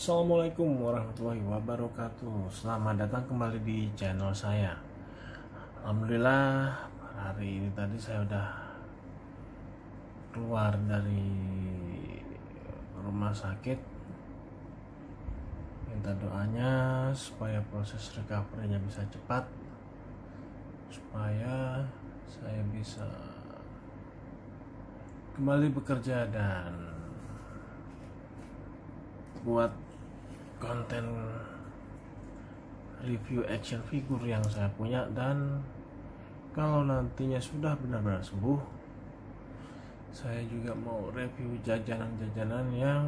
Assalamualaikum warahmatullahi wabarakatuh. Selamat datang kembali di channel saya. Alhamdulillah hari ini tadi saya udah keluar dari rumah sakit. Minta doanya supaya proses recovery-nya bisa cepat, supaya saya bisa kembali bekerja dan buat konten review action figure yang saya punya. Dan kalau nantinya sudah benar-benar sembuh, saya juga mau review jajanan-jajanan yang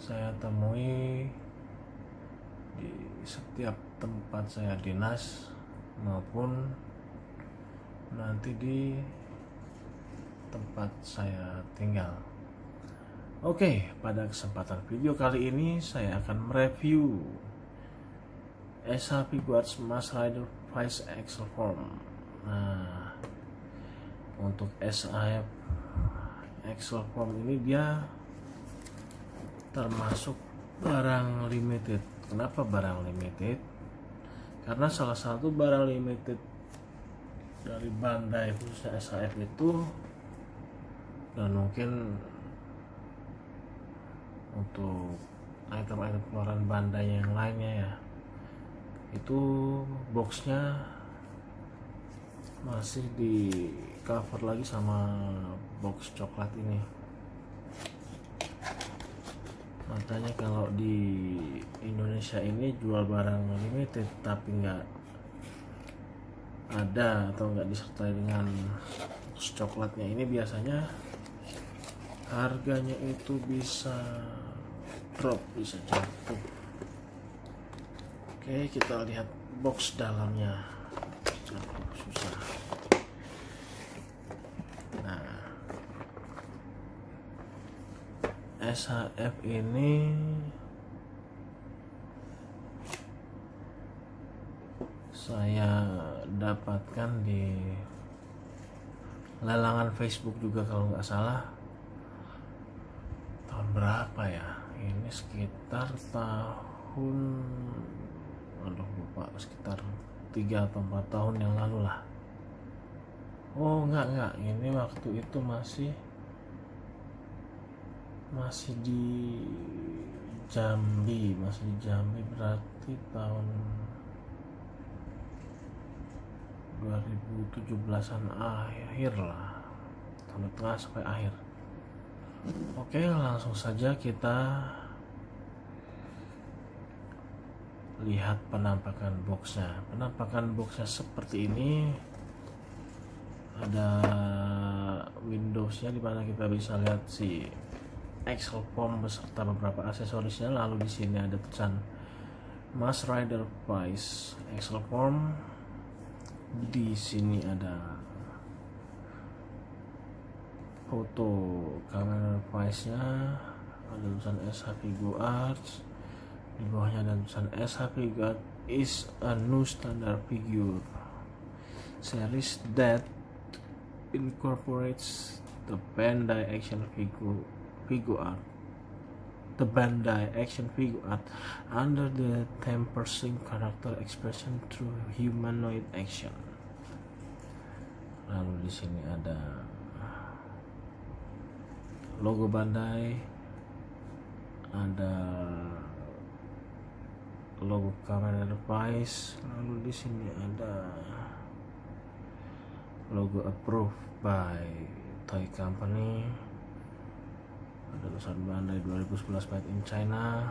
saya temui di setiap tempat saya dinas maupun nanti di tempat saya tinggal. Oke, pada kesempatan video kali ini saya akan mereview SH Figuarts Mask Rider Vice Excel Form. Nah, untuk SH Excel Form ini dia termasuk barang limited. Kenapa barang limited? Karena salah satu barang limited dari Bandai khususnya SHF itu, dan mungkin untuk item-item keluaran Bandai yang lainnya ya, itu boxnya masih di cover lagi sama box coklat ini. Makanya kalau di Indonesia ini jual barang limited tapi nggak ada atau nggak disertai dengan box coklatnya ini, biasanya harganya itu bisa drop, bisa jatuh. Oke, kita lihat box dalamnya. Susah. Nah, SHF ini saya dapatkan di lelangan Facebook juga kalau nggak salah. Tahun berapa ya? Ini sekitar tahun, lupa, sekitar 3 atau 4 tahun yang lalu lah. Oh enggak, ini waktu itu masih di Jambi, berarti tahun 2017-an akhir lah, tahun tengah sampai akhir. Oke, langsung saja kita lihat penampakan boxnya. Penampakan boxnya seperti ini. Ada Windowsnya di mana kita bisa lihat si Excel Form beserta beberapa aksesorisnya. Lalu di sini ada tulisan Mask Rider Vice Excel Form. Di sini ada foto kamera Vice-nya, ada tulisan SH Figuarts. Di bawahnya ada tulisan SH Figuarts is a new standard figure series that incorporates the Bandai action figure art. The Bandai action figure art under the theme pursuing character expression through humanoid action. Lalu di sini ada logo Bandai, ada logo Kamen Rider Vice, lalu di sini ada logo approved by Toy Company, ada tulisan Bandai 2011 made in China.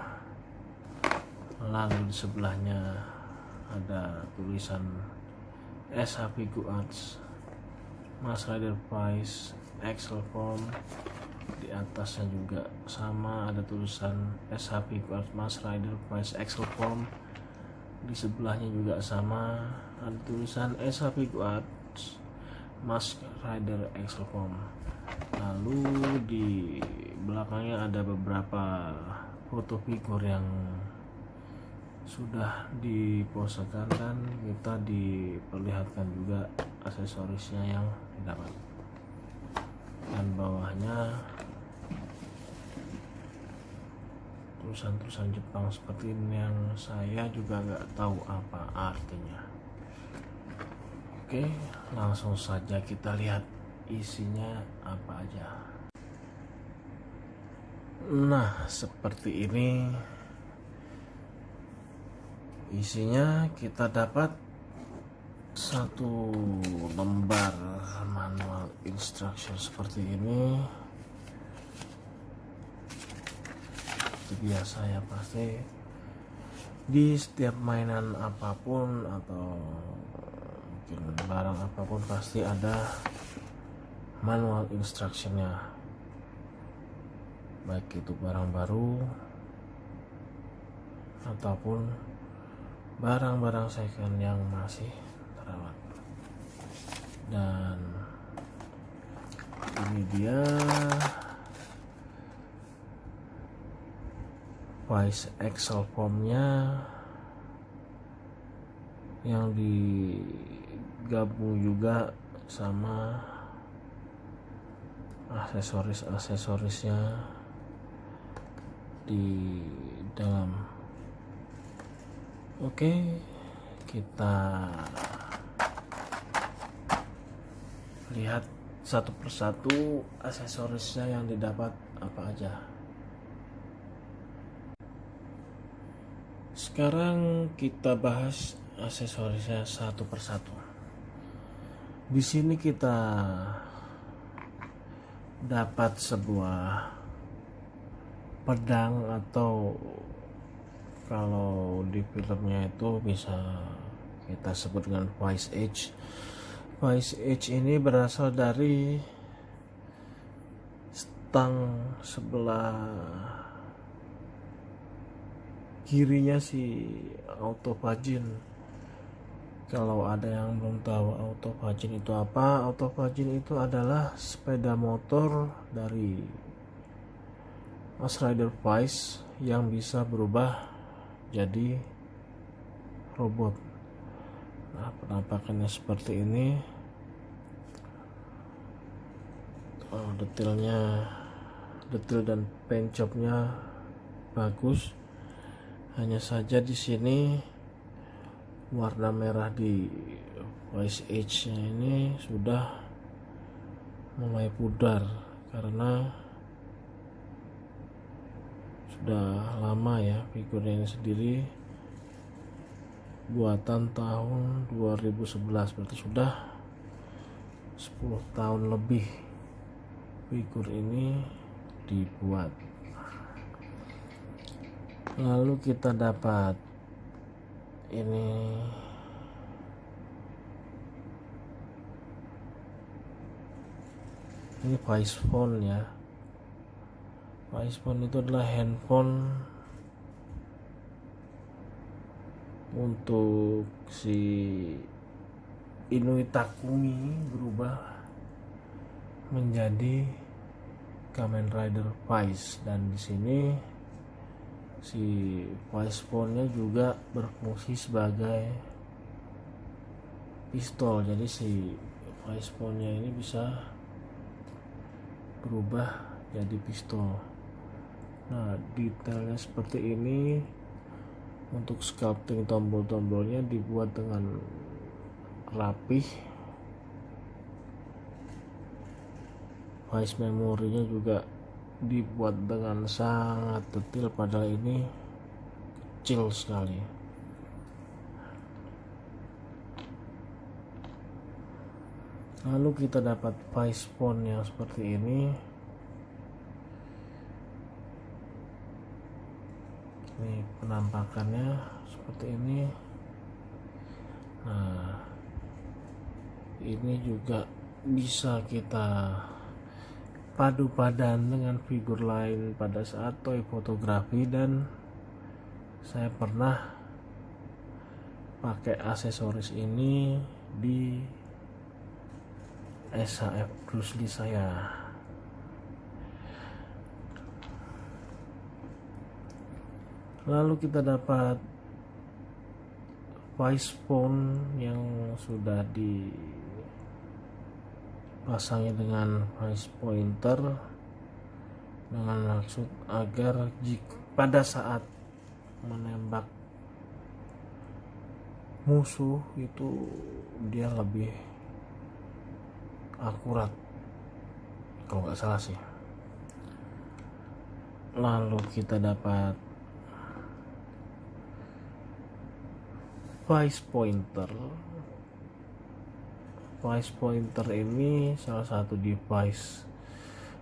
Lalu di sebelahnya ada tulisan SH Figuarts Mask Rider Vice Excel Form. Di atasnya juga sama, ada tulisan SH Figuarts Mask Rider Vice Excel Form. Di sebelahnya juga sama, ada tulisan SH Figuarts Mask Rider Excel Form. Lalu di belakangnya ada beberapa foto figur yang sudah diposekan, dan kita diperlihatkan juga aksesorisnya yang didapat. Dan bawahnya tulisan-tulisan Jepang seperti ini yang saya juga nggak tahu apa artinya. Oke, langsung saja kita lihat isinya apa aja. Nah, seperti ini isinya. Kita dapat satu lembar manual instruction seperti ini. Itu biasa ya, pasti di setiap mainan apapun atau mungkin barang apapun pasti ada manual instructionnya, baik itu barang baru ataupun barang-barang second yang masih terawat. Dan ini dia Wise Excel formnya yang digabung juga sama aksesorisnya di dalam. Oke, kita lihat satu persatu aksesorisnya yang didapat apa aja. Sekarang kita bahas aksesorisnya satu persatu. Di sini kita dapat sebuah pedang, atau kalau di filmnya itu bisa kita sebut dengan Wise Edge. Wise Edge ini berasal dari stang sebelah kirinya si Autophagen. Kalau ada yang belum tahu Autophagen itu apa, Autophagen itu adalah sepeda motor dari Ghost Rider Vice yang bisa berubah jadi robot. Nah, penampakannya seperti ini. Detail dan paint jobnya bagus. Hanya saja di sini warna merah di Wise Edge-nya ini sudah mulai pudar karena sudah lama ya. Figurnya ini sendiri buatan tahun 2011, berarti sudah 10 tahun lebih figur ini dibuat. Lalu kita dapat ini Wise Phone ya. Wise Phone itu adalah handphone untuk si Inoue Takumi berubah menjadi Kamen Rider Vice, dan di sini si Wise Phone-nya juga berfungsi sebagai pistol. Jadi si Wise Phone-nya ini bisa berubah jadi pistol. Nah, detailnya seperti ini. Untuk sculpting tombol-tombolnya dibuat dengan rapih. Wise memorinya juga dibuat dengan sangat detail, padahal ini kecil sekali. Lalu kita dapat Wise Phone yang seperti ini. Ini penampakannya seperti ini. Nah, ini juga bisa kita padu padan dengan figur lain pada saat toy fotografi, dan saya pernah pakai aksesoris ini di SHF Bruce Lee saya. Lalu kita dapat Wise Phone yang sudah dipasangi dengan Wise Pointer dengan maksud agar jika pada saat menembak musuh itu dia lebih akurat kalau nggak salah sih. Lalu kita dapat Vice Pointer. Vice Pointer ini salah satu device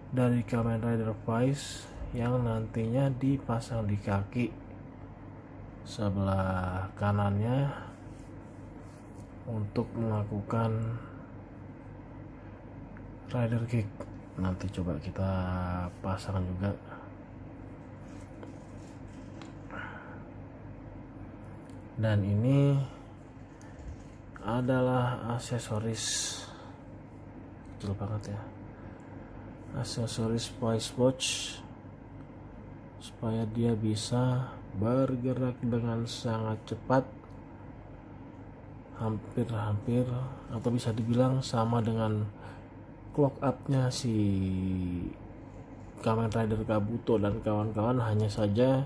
dari Kamen Rider Vice yang nantinya dipasang di kaki sebelah kanannya untuk melakukan rider kick. Nanti coba kita pasang juga. Dan ini adalah aksesoris kecil banget ya, aksesoris Vice Watch supaya dia bisa bergerak dengan sangat cepat, hampir atau bisa dibilang sama dengan clock up-nya si Kamen Rider Kabuto dan kawan-kawan. Hanya saja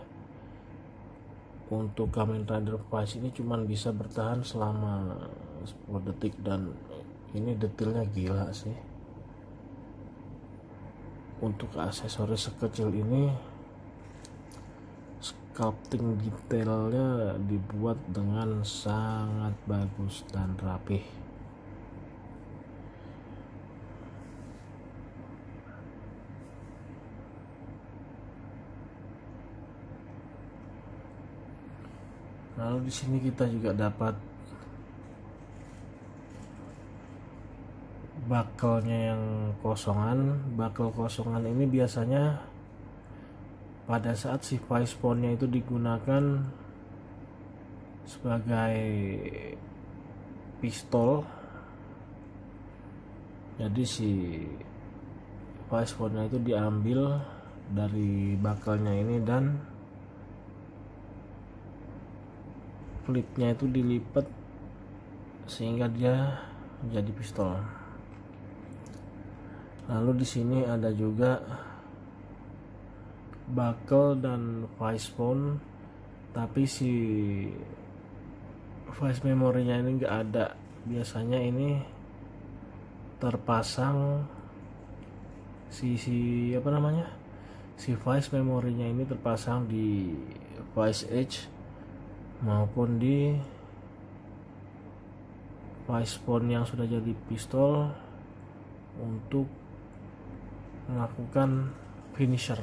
untuk Kamen Rider Vice ini cuman bisa bertahan selama 10 detik, dan ini detailnya gila sih. Untuk aksesoris sekecil ini sculpting detailnya dibuat dengan sangat bagus dan rapih. Lalu di sini kita juga dapat buckle-nya yang kosongan. Buckle kosongan ini biasanya pada saat si Vice Phone-nya itu digunakan sebagai pistol. Jadi si Vice Phone-nya itu diambil dari buckle-nya ini dan flipnya itu dilipat sehingga dia menjadi pistol. Lalu di sini ada juga buckle dan Vice Phone, tapi si Vice memorinya ini enggak ada. Biasanya ini terpasang si Vice memorinya ini terpasang di Vice Edge maupun di Vice Phone yang sudah jadi pistol untuk melakukan finisher.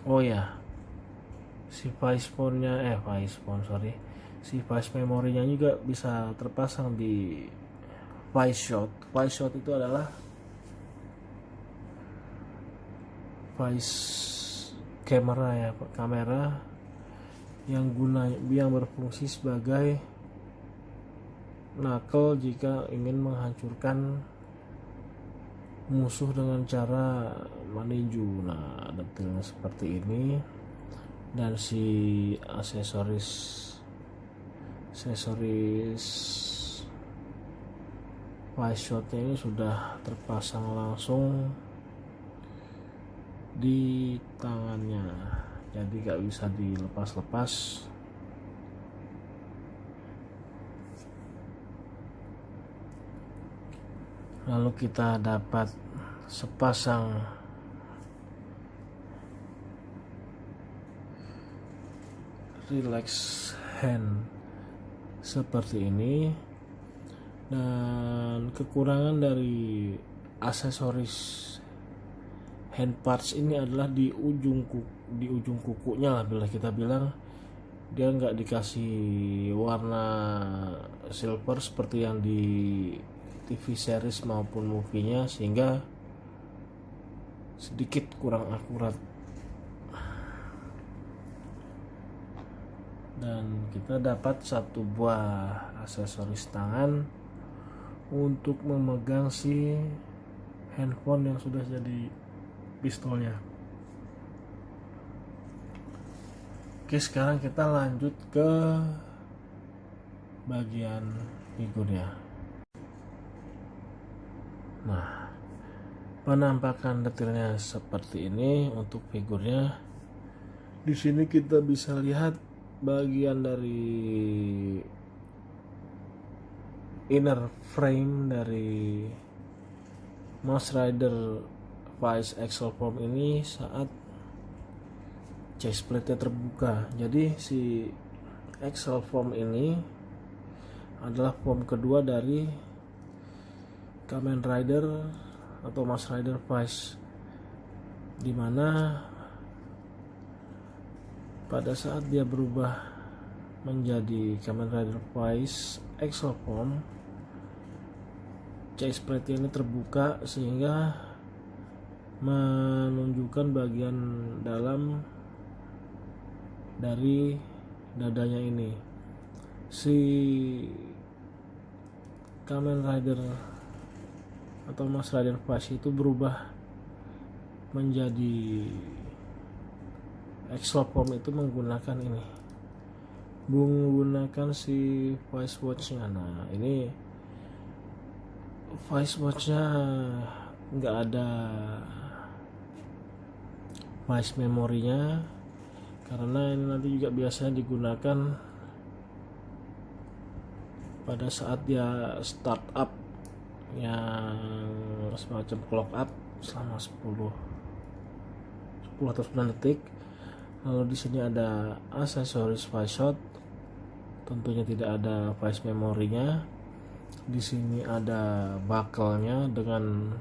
Oh ya, si Vice memorinya juga bisa terpasang di Vice Shot. Vice Shot itu adalah Vice kamera yang berfungsi sebagai knuckle jika ingin menghancurkan musuh dengan cara meninju. Nah, detailnya seperti ini. Dan si aksesoris Vice Shot-nya ini sudah terpasang langsung di tangannya, jadi gak bisa dilepas-lepas. Lalu kita dapat sepasang relax hand seperti ini. Dan kekurangan dari aksesoris hand parts ini adalah di ujung kukunya lah, bila kita bilang dia nggak dikasih warna silver seperti yang di TV series maupun movie-nya, sehingga sedikit kurang akurat. Dan kita dapat satu buah aksesoris tangan untuk memegang si handphone yang sudah jadi pistolnya. Oke, sekarang kita lanjut ke bagian figurnya. Nah, Penampakan detailnya seperti ini untuk figurnya. Di sini kita bisa lihat bagian dari inner frame dari Mast Rider Vice Axle Form ini saat chest plate-nya terbuka. Jadi si Axle Form ini adalah form kedua dari Kamen Rider atau Mast Rider Vice, dimana pada saat dia berubah menjadi Kamen Rider Vice Axle Form, chest plate ini terbuka sehingga menunjukkan bagian dalam dari dadanya ini. Si Kamen Rider atau Mast Rider Vice itu berubah menjadi Axle Form itu menggunakan ini, menggunakan si Vice Watch-nya. Nah, ini Vice Watch-nya nggak ada Vice memorinya, karena ini nanti juga biasanya digunakan pada saat dia start up yang semacam clock up selama 10 atau 9 detik. Lalu di sini ada aksesoris Vice Shot, tentunya tidak ada Vice memorinya. Di sini ada buckle-nya dengan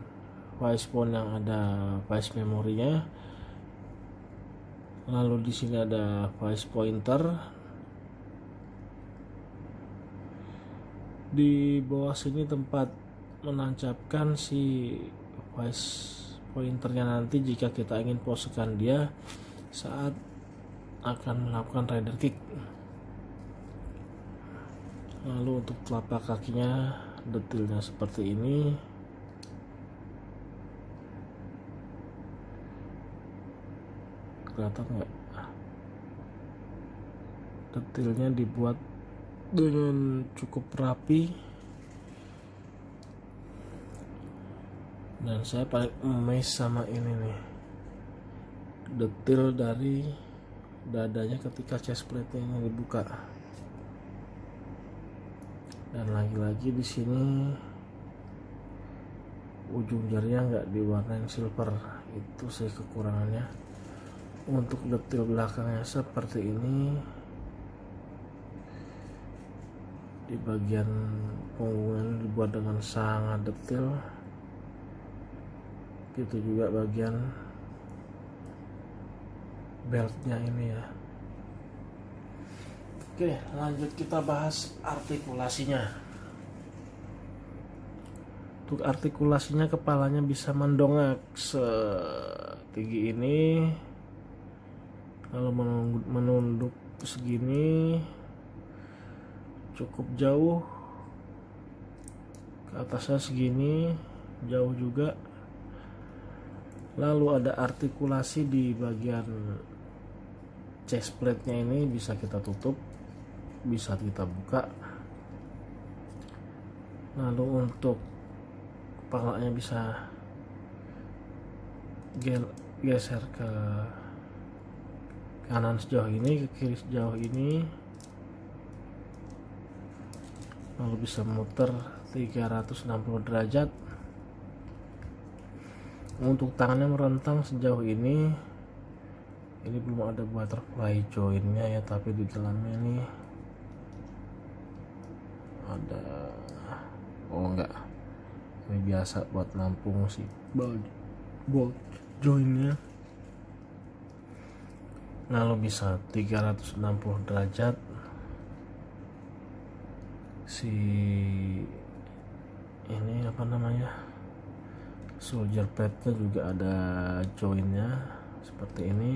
Vice Phone yang ada Vice memorinya. Lalu di sini ada Vice Pointer. Di bawah sini tempat menancapkan si Vice Pointernya nanti jika kita ingin posekan dia saat akan melakukan rider kick. Lalu untuk telapak kakinya detailnya seperti ini. Kelihatan nggak? Detailnya dibuat dengan cukup rapi, dan saya paling amazed sama ini nih, detail dari dadanya ketika chest plate ini dibuka. Dan lagi-lagi di sini ujung jarinya nggak diwarnain silver, itu sih kekurangannya. Untuk detail belakangnya seperti ini, di bagian punggungan dibuat dengan sangat detail, gitu juga bagian beltnya ini ya. Oke, lanjut kita bahas artikulasinya. Untuk artikulasinya, kepalanya bisa mendongak setinggi ini, lalu menunduk segini, cukup jauh, ke atasnya segini, jauh juga. Lalu ada artikulasi di bagian chest plate-nya ini, bisa kita tutup, bisa kita buka. Lalu untuk kepalanya bisa geser ke kanan sejauh ini, ke kiri sejauh ini, lalu bisa muter 360 derajat. Untuk tangannya merentang sejauh ini belum ada butterfly jointnya ya, tapi di dalamnya ini ada, oh enggak, ini biasa buat nampung si bolt jointnya. Lalu bisa 360 derajat. Si ini apa namanya, soldier pad-nya juga ada jointnya seperti ini.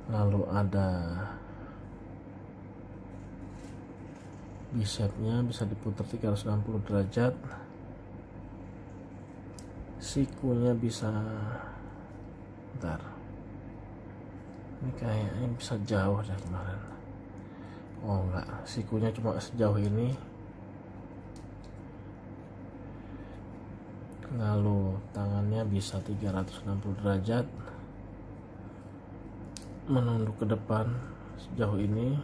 Lalu ada bicepnya, bisa diputar 360 derajat. Sikunya bisa, bentar, ini kayaknya bisa jauh dari kemarin. Oh enggak, sikunya cuma sejauh ini. lalu tangannya bisa 360 derajat, menunduk ke depan sejauh ini,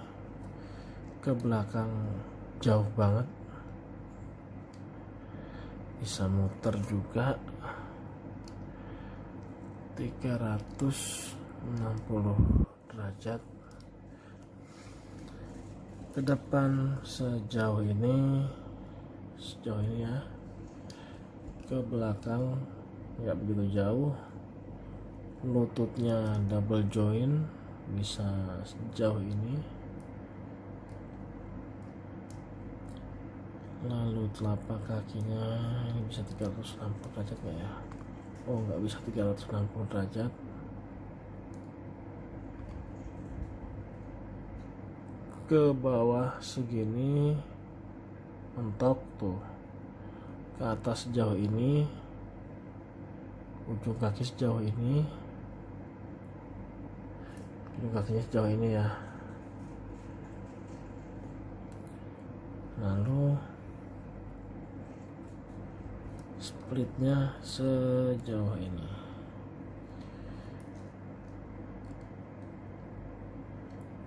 ke belakang jauh banget, bisa muter juga 360 derajat ke depan sejauh ini ya, ke belakang nggak begitu jauh, lututnya double joint bisa sejauh ini, lalu telapak kakinya ini bisa 360 derajat nggak ya? Oh, nggak bisa 360 derajat. Ke bawah segini, mentok tuh, ke atas sejauh ini, ujung kaki sejauh ini, ujung kakinya sejauh ini ya, lalu splitnya sejauh ini.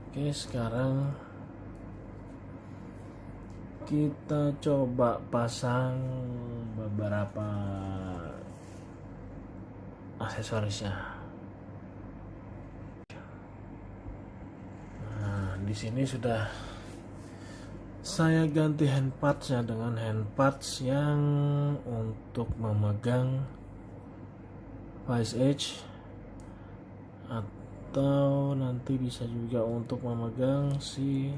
Oke, sekarang kita coba pasang beberapa aksesorisnya. Nah, di sini sudah saya ganti handpartsnya dengan handparts yang untuk memegang vice edge, atau nanti bisa juga untuk memegang si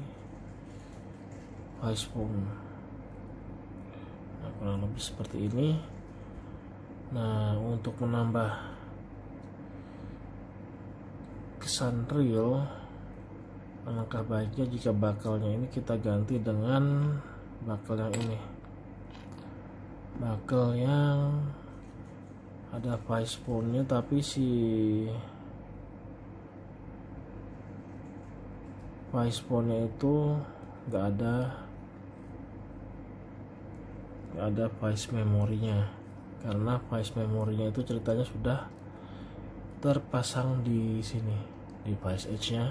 vice spoon. Nah, kurang lebih seperti ini. Nah, untuk menambah kesan real, alangkah baiknya jika bakalnya ini kita ganti dengan bakal yang ini, bakal yang ada vice spoonnya tapi si vice spoonnya itu nggak ada vice memorinya, karena vice memorinya itu ceritanya sudah terpasang di sini di vice edge nya.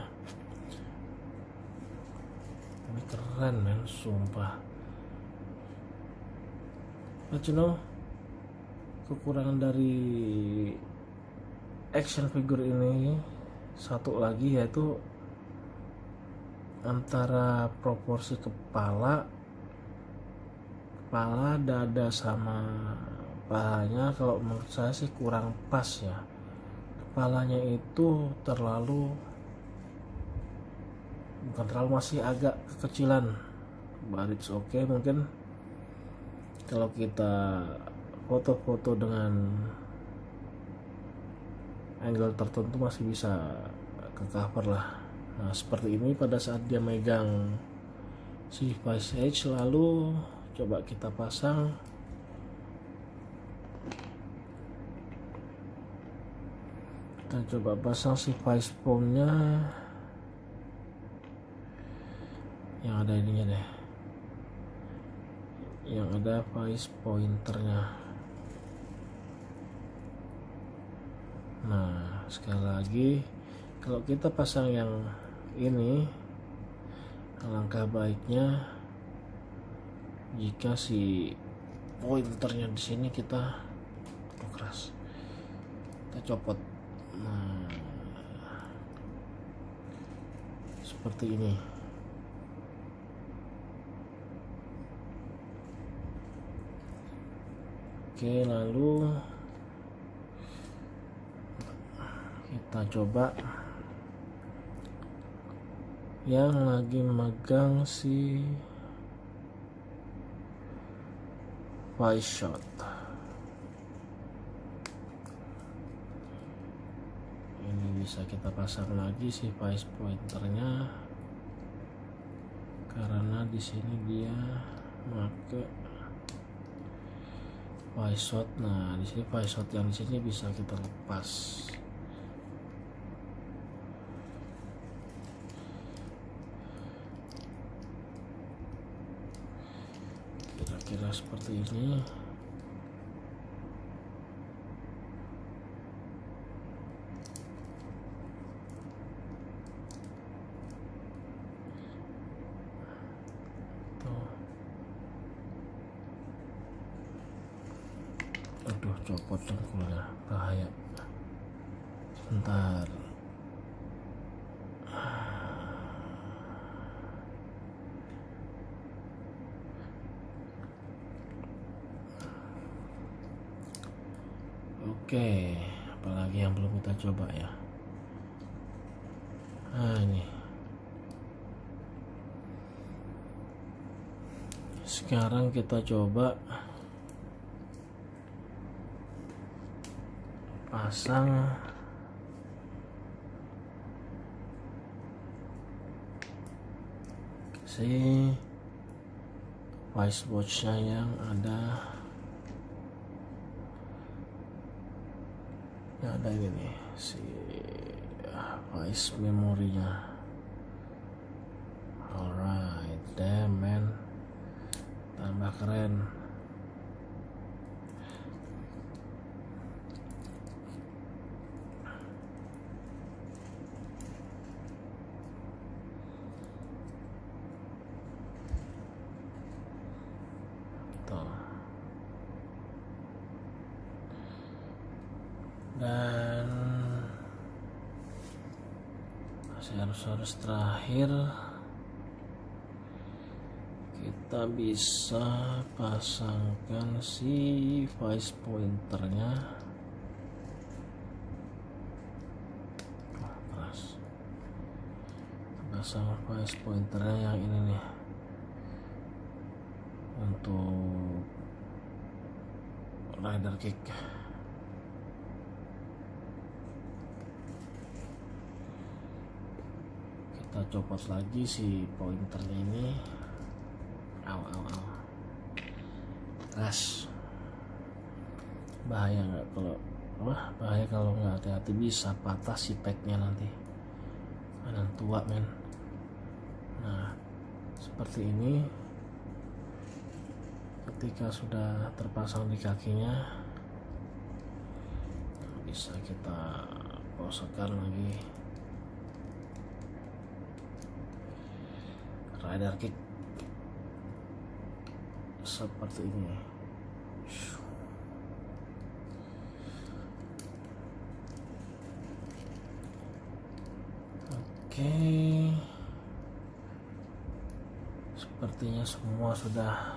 Ini keren men, sumpah. But you know, kekurangan dari action figure ini satu lagi, yaitu antara proporsi kepala, dada sama pahanya, kalau menurut saya sih kurang pas ya. Kepalanya itu masih agak kekecilan, but it's okay. Mungkin kalau kita foto-foto dengan angle tertentu masih bisa ke cover lah. Nah, seperti ini pada saat dia megang si vice edge, lalu coba kita pasang. Kita coba pasang si vice spoonnya yang ada ininya deh, yang ada vice pointernya. Nah, sekali lagi, kalau kita pasang yang ini, alangkah baiknya jika si pointernya di sini kita keras, kita copot. Nah, seperti ini. Oke, lalu kita coba yang lagi megang si vice shot. Ini bisa kita pasang lagi si vice pointernya, karena di sini dia pakai vice shot. Nah, di sini vice shot yang di sini bisa kita lepas. Kira-kira seperti ini. copot dengkulnya, bahaya. Sebentar. Oke, apalagi yang belum kita coba ya. Nah ini, sekarang kita coba pasang si voice watch-nya yang ada ini nih, si voice memorinya. Alright, damn man, tambah keren. Dan harus terakhir kita bisa pasangkan si voice pointernya. Pasang voice pointernya yang ini nih, untuk rider kick. Kita copot lagi si pointernya ini. Keras. Bahaya nggak kalau nggak hati-hati, bisa patah si packnya nanti. Mainan tua men. Nah seperti ini, ketika sudah terpasang di kakinya, bisa kita posekan lagi rider kick seperti ini. Oke, sepertinya semua sudah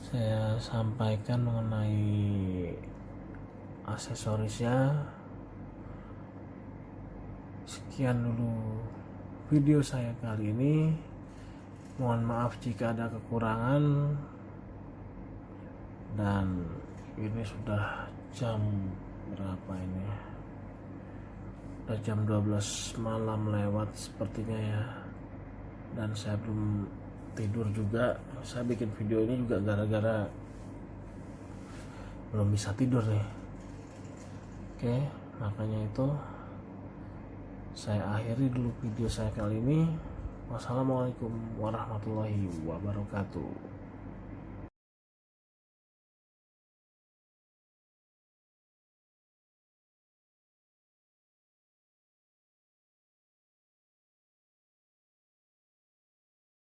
saya sampaikan mengenai aksesorisnya. Sekian dulu video saya kali ini. Mohon maaf jika ada kekurangan. Dan ini sudah jam berapa ini? Udah jam 12 malam lewat sepertinya ya. Dan saya belum tidur juga. Saya bikin video ini juga gara-gara belum bisa tidur nih. Oke, makanya itu saya akhiri dulu video saya kali ini. Wassalamualaikum warahmatullahi wabarakatuh.